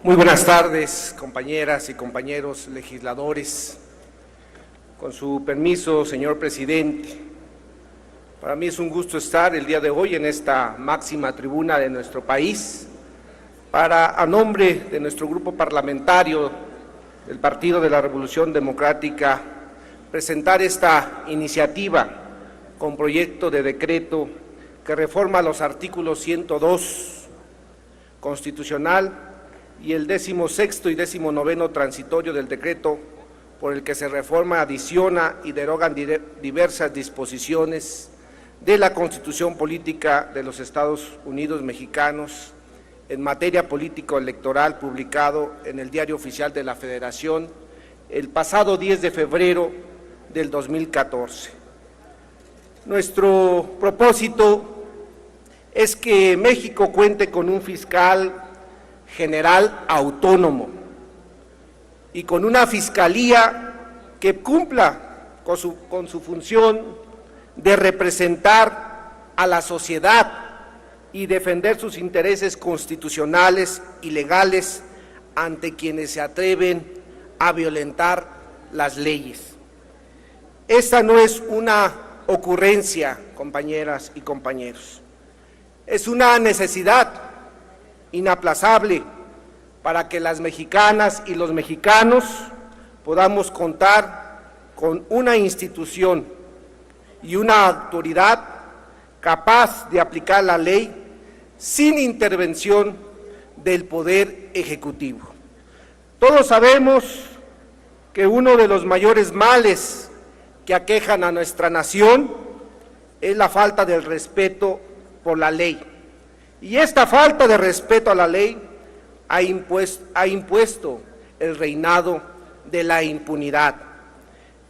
Muy buenas tardes, compañeras y compañeros legisladores. Con su permiso, señor presidente, para mí es un gusto estar el día de hoy en esta máxima tribuna de nuestro país para, a nombre de nuestro grupo parlamentario del Partido de la Revolución Democrática, presentar esta iniciativa con proyecto de decreto que reforma los artículos 102 constitucional y el 16º y 19º transitorio del decreto por el que se reforma, adiciona y derogan diversas disposiciones de la Constitución Política de los Estados Unidos Mexicanos en materia político-electoral, publicado en el Diario Oficial de la Federación el pasado 10 de febrero del 2014. Nuestro propósito es que México cuente con un fiscal general autónomo y con una fiscalía que cumpla con su función de representar a la sociedad y defender sus intereses constitucionales y legales ante quienes se atreven a violentar las leyes. Esta no es una ocurrencia, compañeras y compañeros, es una necesidad inaplazable para que las mexicanas y los mexicanos podamos contar con una institución y una autoridad capaz de aplicar la ley sin intervención del Poder Ejecutivo. Todos sabemos que uno de los mayores males que aquejan a nuestra nación es la falta del respeto por la ley. Y esta falta de respeto a la ley ha impuesto el reinado de la impunidad.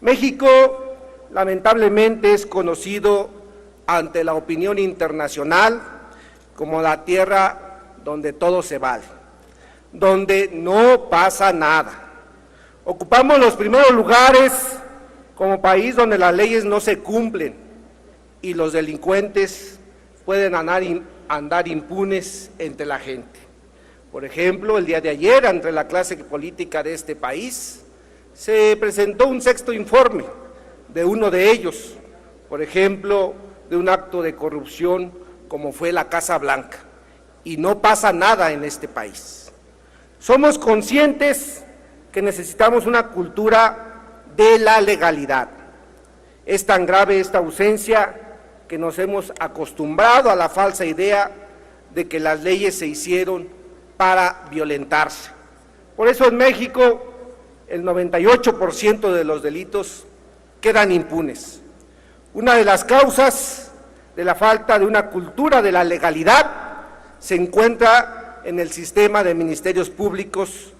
México, lamentablemente, es conocido ante la opinión internacional como la tierra donde todo se vale, donde no pasa nada. Ocupamos los primeros lugares como país donde las leyes no se cumplen y los delincuentes pueden andar impunes entre la gente. Por ejemplo, el día de ayer, entre la clase política de este país, se presentó un sexto informe de uno de ellos, por ejemplo, de un acto de corrupción como fue la Casa Blanca, y no pasa nada en este país. Somos conscientes que necesitamos una cultura de la legalidad. Es tan grave esta ausencia que nos hemos acostumbrado a la falsa idea de que las leyes se hicieron para violentarse. Por eso en México el 98% de los delitos quedan impunes. Una de las causas de la falta de una cultura de la legalidad se encuentra en el sistema de ministerios públicos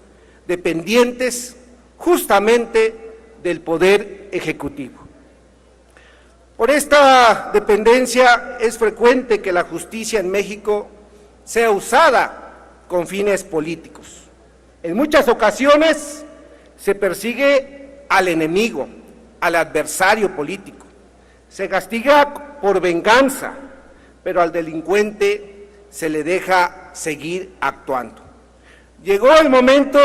dependientes justamente del Poder Ejecutivo. Por esta dependencia es frecuente que la justicia en México sea usada con fines políticos. En muchas ocasiones se persigue al enemigo, al adversario político. Se castiga por venganza, pero al delincuente se le deja seguir actuando. Llegó el momento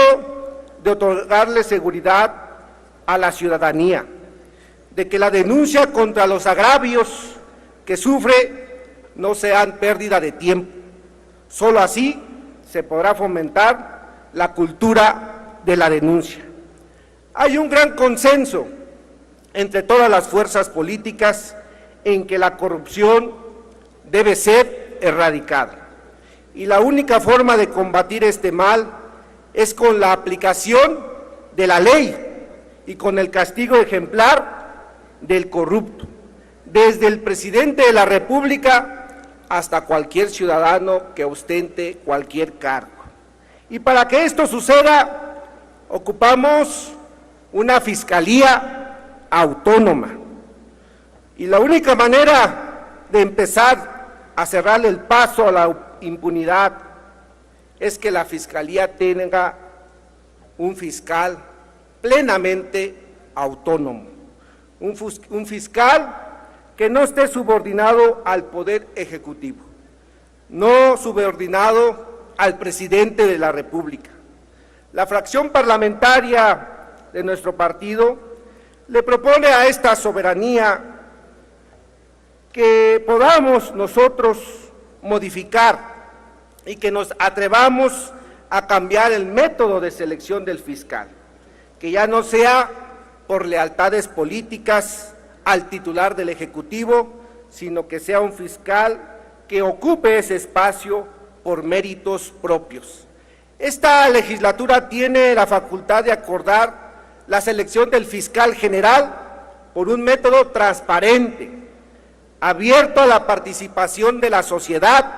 de otorgarle seguridad a la ciudadanía, de que la denuncia contra los agravios que sufre no sean pérdida de tiempo. Solo así se podrá fomentar la cultura de la denuncia. Hay un gran consenso entre todas las fuerzas políticas en que la corrupción debe ser erradicada. Y la única forma de combatir este mal es con la aplicación de la ley y con el castigo ejemplar del corrupto, desde el presidente de la República hasta cualquier ciudadano que ostente cualquier cargo. Y para que esto suceda, ocupamos una fiscalía autónoma. Y la única manera de empezar a cerrarle el paso a la impunidad es que la fiscalía tenga un fiscal plenamente autónomo. Un fiscal que no esté subordinado al Poder Ejecutivo, no subordinado al presidente de la República, La fracción parlamentaria de nuestro partido le propone a esta soberanía que podamos nosotros modificar y que nos atrevamos a cambiar el método de selección del fiscal, que ya no sea por lealtades políticas al titular del Ejecutivo, sino que sea un fiscal que ocupe ese espacio por méritos propios. Esta legislatura tiene la facultad de acordar la selección del fiscal general por un método transparente, abierto a la participación de la sociedad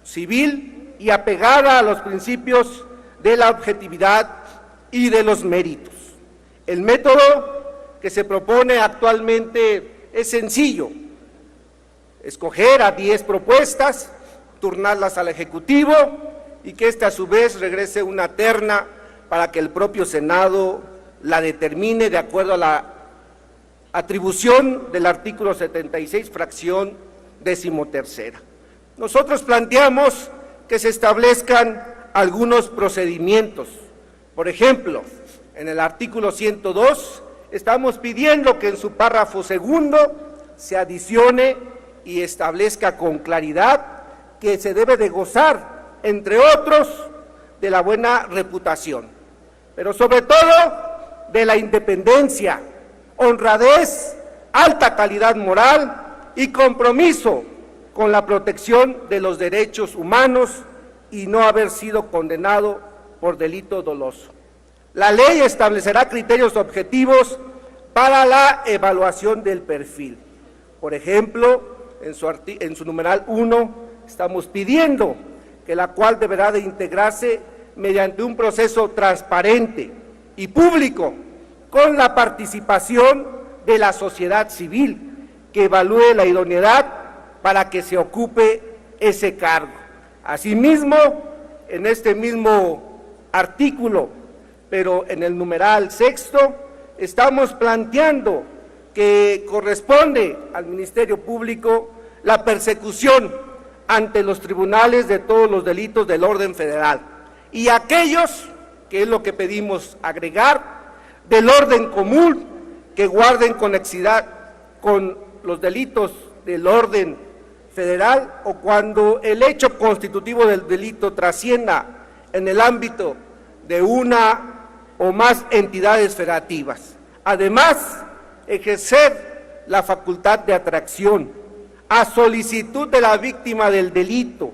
civil y apegada a los principios de la objetividad y de los méritos. El método que se propone actualmente es sencillo: escoger a 10 propuestas, turnarlas al Ejecutivo y que éste a su vez regrese una terna para que el propio Senado la determine de acuerdo a la atribución del artículo 76, fracción 13ª. Nosotros planteamos que se establezcan algunos procedimientos. Por ejemplo, en el artículo 102 estamos pidiendo que en su párrafo segundo se adicione y establezca con claridad que se debe de gozar, entre otros, de la buena reputación, pero sobre todo de la independencia, honradez, alta calidad moral y compromiso con la protección de los derechos humanos y no haber sido condenado por delito doloso. La ley establecerá criterios objetivos para la evaluación del perfil. Por ejemplo, en su numeral 1 estamos pidiendo que la cual deberá de integrarse mediante un proceso transparente y público con la participación de la sociedad civil que evalúe la idoneidad para que se ocupe ese cargo. Asimismo, en este mismo artículo, pero en el numeral 6, estamos planteando que corresponde al Ministerio Público la persecución ante los tribunales de todos los delitos del orden federal y aquellos, que es lo que pedimos agregar, del orden común, que guarden conexidad con los delitos del orden federal o cuando el hecho constitutivo del delito trascienda en el ámbito de una o más entidades federativas. Además, ejercer la facultad de atracción a solicitud de la víctima del delito,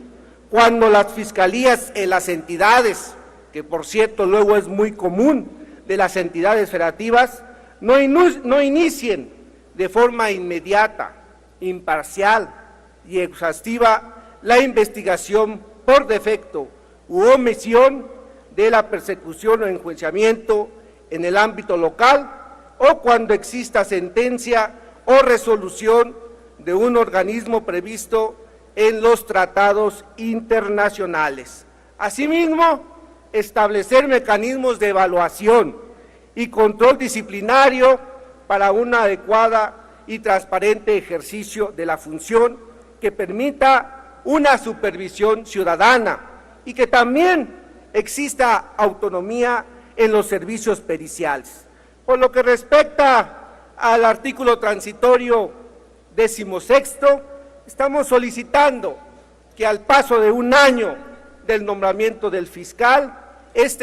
cuando las fiscalías en las entidades, que por cierto luego es muy común, de las entidades federativas, no inicien de forma inmediata, imparcial y exhaustiva la investigación por defecto u omisión de la persecución o enjuiciamiento en el ámbito local o cuando exista sentencia o resolución de un organismo previsto en los tratados internacionales. Asimismo, establecer mecanismos de evaluación y control disciplinario para una adecuada y transparente ejercicio de la función que permita una supervisión ciudadana y que también exista autonomía en los servicios periciales. Por lo que respecta al artículo transitorio 16, estamos solicitando que al paso de un año del nombramiento del fiscal,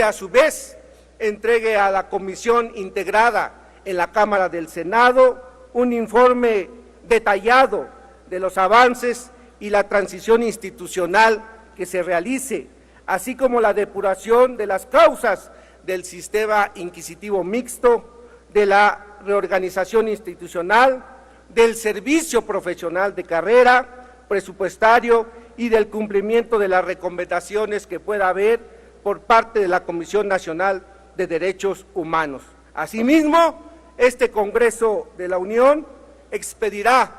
a su vez entregue a la comisión integrada en la Cámara del Senado un informe detallado de los avances y la transición institucional que se realice, así como la depuración de las causas del sistema inquisitivo mixto, de la reorganización institucional, del servicio profesional de carrera, presupuestario y del cumplimiento de las recomendaciones que pueda haber por parte de la Comisión Nacional de Derechos Humanos. Asimismo, este Congreso de la Unión expedirá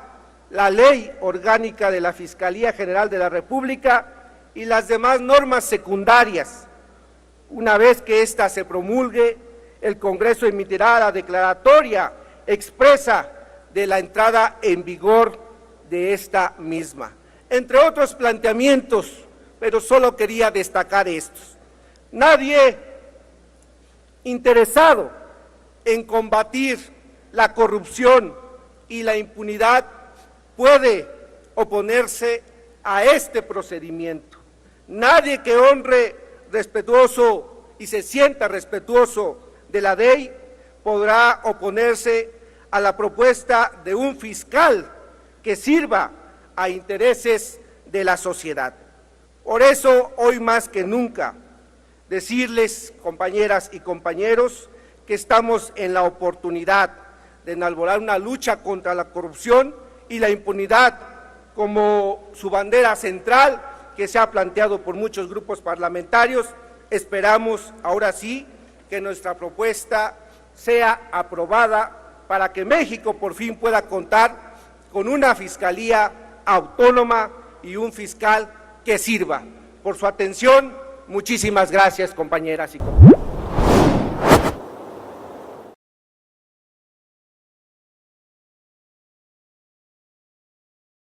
la Ley Orgánica de la Fiscalía General de la República y las demás normas secundarias. Una vez que ésta se promulgue, el Congreso emitirá la declaratoria expresa de la entrada en vigor de esta misma. Entre otros planteamientos, pero solo quería destacar estos. Nadie interesado en combatir la corrupción y la impunidad puede oponerse a este procedimiento. Nadie que honre respetuoso y se sienta respetuoso de la ley podrá oponerse a la propuesta de un fiscal que sirva a intereses de la sociedad. Por eso, hoy más que nunca, decirles, compañeras y compañeros, que estamos en la oportunidad de enarbolar una lucha contra la corrupción y la impunidad como su bandera central que se ha planteado por muchos grupos parlamentarios. Esperamos, ahora sí, que nuestra propuesta sea aprobada para que México por fin pueda contar con una fiscalía autónoma y un fiscal que sirva. Por su atención, muchísimas gracias, compañeras y compañeros.